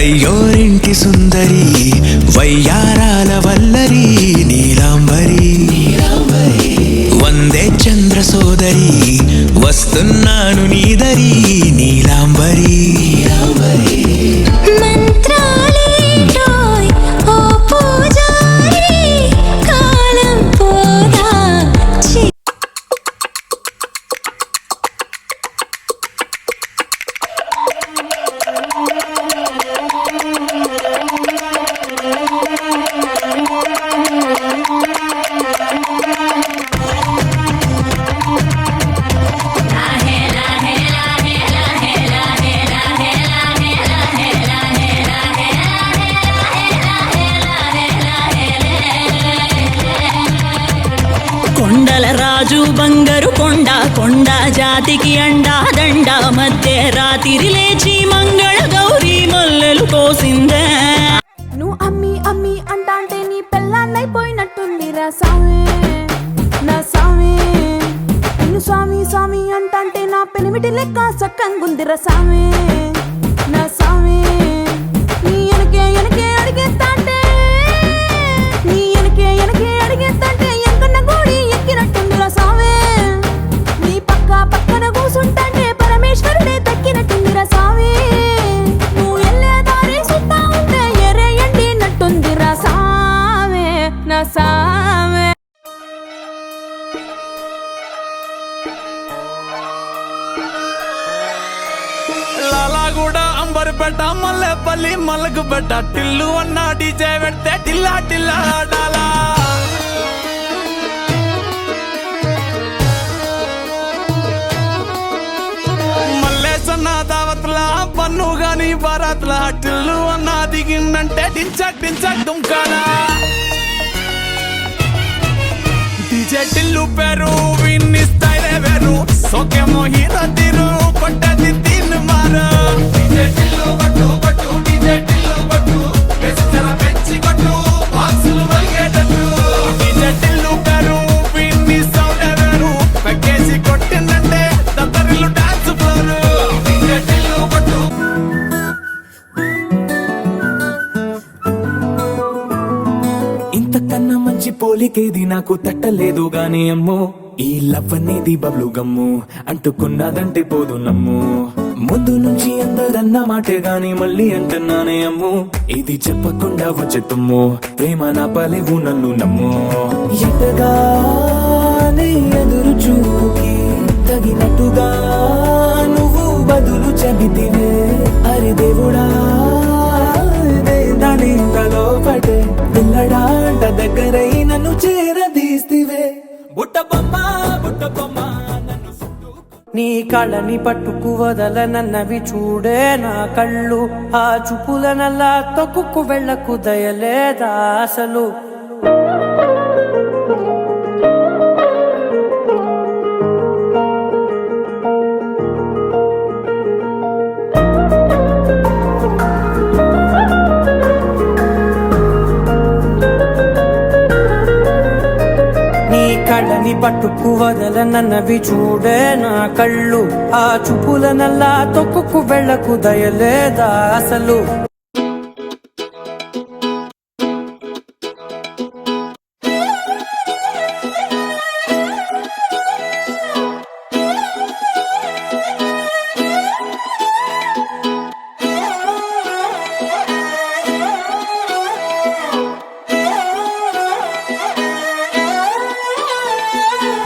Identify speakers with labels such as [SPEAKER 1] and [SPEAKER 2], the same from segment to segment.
[SPEAKER 1] అయ్యోరింటి సుందరి వయ్యారాల వల్లరి నీలాంబరి వందే చంద్ర సోదరి వస్తున్నాను నీదరి నీలాంబరి
[SPEAKER 2] కొండల రాజు బంగారు కొండ కొండ జాతికి అండా దండ మధ్య రాత్రి లేచి మంగళ గౌరీ మల్లెలు కోసిందే.
[SPEAKER 3] నువ్వు అమ్మి అమ్మి అంటాంటే నీ పెళ్ళాన్నైపోయినట్టుంది రా సామి నా సామి. నిన్ను స్వామి స్వామి అంటాంటే నా పెనిమిటి లెక్క సక్కంగుంది రా సామి నా సామి. నీ ఎనకే ఎనకే అడిగేస్తాంటే నీ ఎనకే ఎనకే అడిగేస్తాంటే ఎంకన్న గోడి ఎక్కినట్టుంది రా సామి. నీ పక్క పక్కన కూసుంటాంటే పరమేశ్వరుడే దక్కినట్టుంది రా సామి. నువ్వు ఎల్లే దారి సుత్తా ఉంటే ఎరే ఎండినట్టుంది రా సామి నా సామి.
[SPEAKER 4] లాలాగూడ అంబర్పేట మల్లెపల్లి మల్లకుపేట టిల్లు అన్న డీజే పెడితే టిల్లా టిల్లా ఆడాలా. మల్లేసన్న దావత్లా పన్ను గాని బారాత్లా టిల్లు అన్న దిగిందంటే టించక్ టించక్ దుంకాలా. డీజే టిల్లు పేరు విన్ని స్టైలే వేరు సోకేమో హీరో తీరు కొట్టది తీన్ మారు. డీజే టిల్లు కొట్టు కొట్టు డీజే టిల్లు కొట్టు వెచ్చర పెంచి కొట్టు బాక్సులు మలిగేటట్టు. డీజే టిల్లు పేరు విన్ని సౌండ్ వేరు పెక్కేసి కొట్టిందంటే దద్దరిల్లు డాన్స్ ఫ్లోర్. డీజే టిల్లు కొట్టు. ఇంతకన్నా మంచి పోలికేది నాకు తట్టలేదు గాని అమ్మో ఈ లవ్ అనేది బబ్లు గమ్ము అంటుకున్నదంటే పోదు నమ్ము. ముందు నుంచి అందరన్న మాటే గాని మళ్ళీ అంటున్నానే అమ్ము ఇది చెప్పకుండా వచ్చే తుమ్ము ప్రేమ నా పలేవు నన్ను నమ్ము. ఎటగానే ఎదురు చూకి తగినట్టుగా నువ్వు బదులు చెబితివే. అరి దేవుడా దాని తలో పడే పిల్లడాంట దగ్గరై నన్ను చేరదీస్తివే. బుట్ట బొమ్మ బుట్ట బొమ్మ
[SPEAKER 5] నీ కళ్ళని పట్టుకు వదలనన్నవి చూడే నా కళ్ళు. ఆ చూపులనల్లా తొక్కుకు వెళ్ళకు దయలేదా అసలు. కళ్ళని పట్టుకు వదలనన్నవి చూడే నా కళ్ళు. ఆ చూపులనల్లా తొక్కుకు వెళ్ళకు దయలేదా అసలు.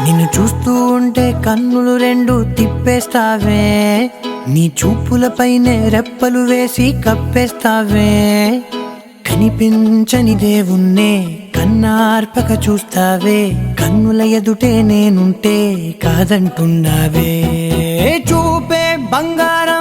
[SPEAKER 6] నిన్ను చూస్తూ ఉంటే కన్నులు రెండు తిప్పేస్తావే. నీ చూపులపైనే రెప్పలు వేసి కప్పేస్తావే. కనిపించని దేవుణ్ణే కన్నార్పక చూస్తావే. కన్నుల ఎదుటే నేనుంటే కాదంటున్నావే. చూపే బంగారం